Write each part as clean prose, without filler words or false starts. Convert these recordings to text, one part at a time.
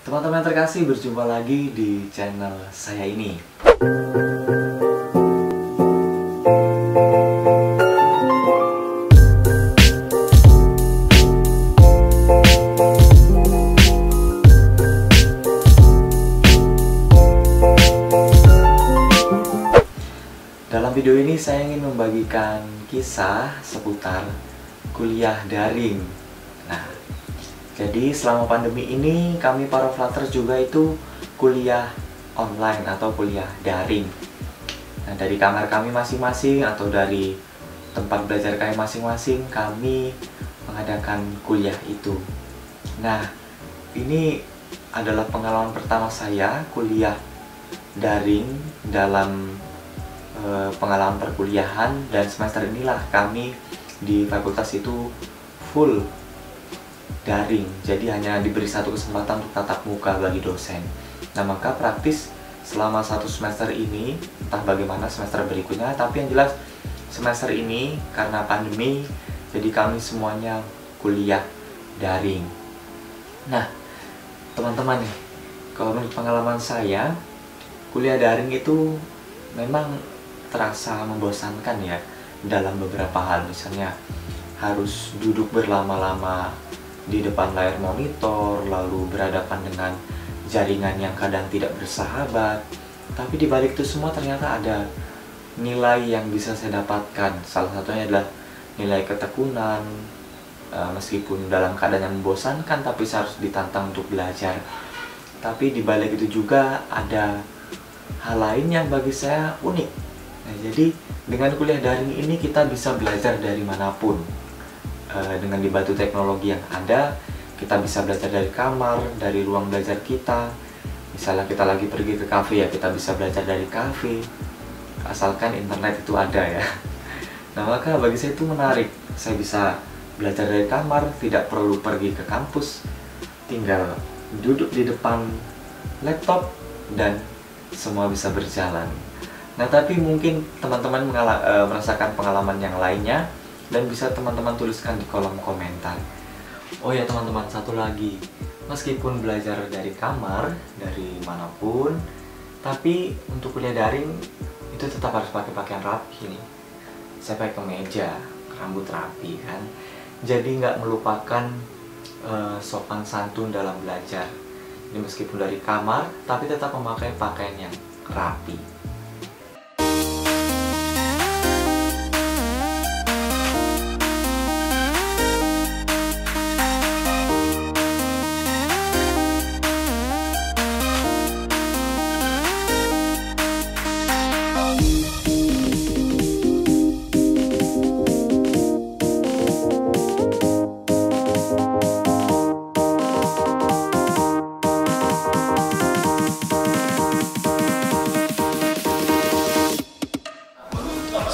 Teman-teman terkasih, berjumpa lagi di channel saya ini. Dalam video ini saya ingin membagikan kisah seputar kuliah daring. Nah, jadi selama pandemi ini kami para Flutter juga itu kuliah online atau kuliah daring. Nah, dari kamar kami masing-masing atau dari tempat belajar kami masing-masing, kami mengadakan kuliah itu. Nah, ini adalah pengalaman pertama saya kuliah daring dalam pengalaman perkuliahan, dan semester inilah kami di fakultas itu full daring, jadi hanya diberi satu kesempatan untuk tatap muka bagi dosen. Nah, maka praktis selama satu semester ini, entah bagaimana semester berikutnya, tapi yang jelas semester ini karena pandemi, jadi kami semuanya kuliah daring. Nah, teman-teman nih, kalau menurut pengalaman saya, kuliah daring itu memang terasa membosankan ya dalam beberapa hal. Misalnya harus duduk berlama-lama di depan layar monitor, lalu berhadapan dengan jaringan yang kadang tidak bersahabat. Tapi di balik itu semua ternyata ada nilai yang bisa saya dapatkan. Salah satunya adalah nilai ketekunan, meskipun dalam keadaan yang membosankan, tapi saya harus ditantang untuk belajar. Tapi di balik itu juga ada hal lain yang bagi saya unik. Nah, jadi dengan kuliah daring ini kita bisa belajar dari manapun. Dengan dibantu teknologi yang ada, kita bisa belajar dari kamar, dari ruang belajar kita. Misalnya kita lagi pergi ke kafe, ya kita bisa belajar dari kafe, asalkan internet itu ada ya. Nah, maka bagi saya itu menarik. Saya bisa belajar dari kamar, tidak perlu pergi ke kampus, tinggal duduk di depan laptop dan semua bisa berjalan. Nah, tapi mungkin teman-teman merasakan pengalaman yang lainnya, dan bisa teman-teman tuliskan di kolom komentar. Oh ya teman-teman, satu lagi, meskipun belajar dari kamar, dari manapun, tapi untuk kuliah daring itu tetap harus pakai pakaian rapi nih. Saya pakai kemeja, rambut rapi kan, jadi nggak melupakan sopan santun dalam belajar. Ini meskipun dari kamar, tapi tetap memakai pakaian yang rapi.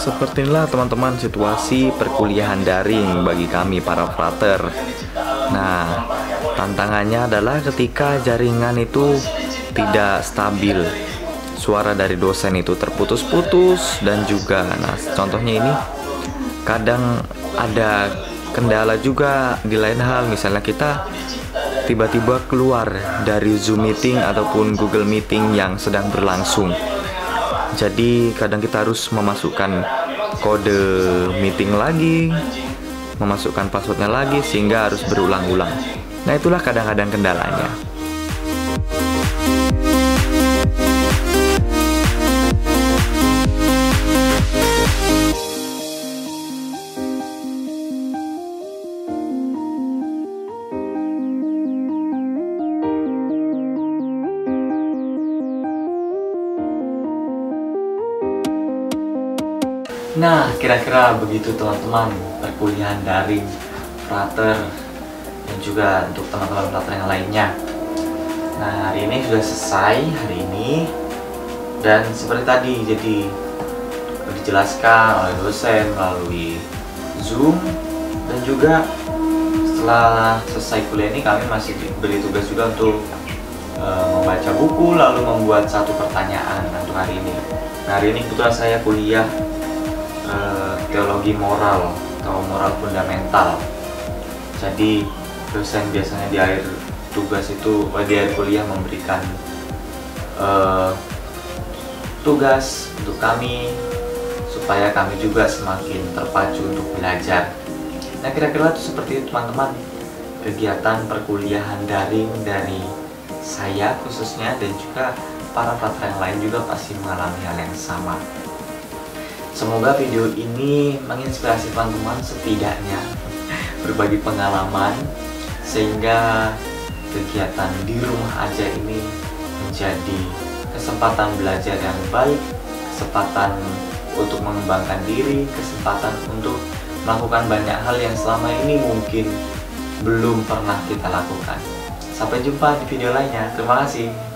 Seperti inilah teman-teman situasi perkuliahan daring bagi kami para Flutter. Nah, tantangannya adalah ketika jaringan itu tidak stabil, suara dari dosen itu terputus-putus, dan juga contohnya ini kadang ada kendala juga di lain hal. Misalnya kita tiba-tiba keluar dari Zoom meeting ataupun Google Meeting yang sedang berlangsung. Jadi kadang kita harus memasukkan kode meeting lagi, memasukkan passwordnya lagi, sehingga harus berulang-ulang. Nah, itulah kadang-kadang kendalanya. Nah, kira-kira begitu teman-teman perkuliahan daring Flutter, dan juga untuk teman-teman Flutter yang lainnya. Nah, hari ini sudah selesai hari ini, dan seperti tadi, jadi dijelaskan oleh dosen melalui Zoom, dan juga setelah selesai kuliah ini kami masih diberi tugas juga untuk membaca buku, lalu membuat satu pertanyaan untuk hari ini. Nah, hari ini kebetulan saya kuliah teologi moral atau moral fundamental. Jadi dosen biasanya di akhir tugas itu di akhir kuliah memberikan tugas untuk kami supaya kami juga semakin terpacu untuk belajar. Nah, kira-kira itu seperti itu teman-teman, kegiatan perkuliahan daring dari saya khususnya, dan juga para frater yang lain juga pasti mengalami hal yang sama. Semoga video ini menginspirasi teman-teman, setidaknya berbagi pengalaman, sehingga kegiatan di rumah aja ini menjadi kesempatan belajar yang baik, kesempatan untuk mengembangkan diri, kesempatan untuk melakukan banyak hal yang selama ini mungkin belum pernah kita lakukan. Sampai jumpa di video lainnya. Terima kasih.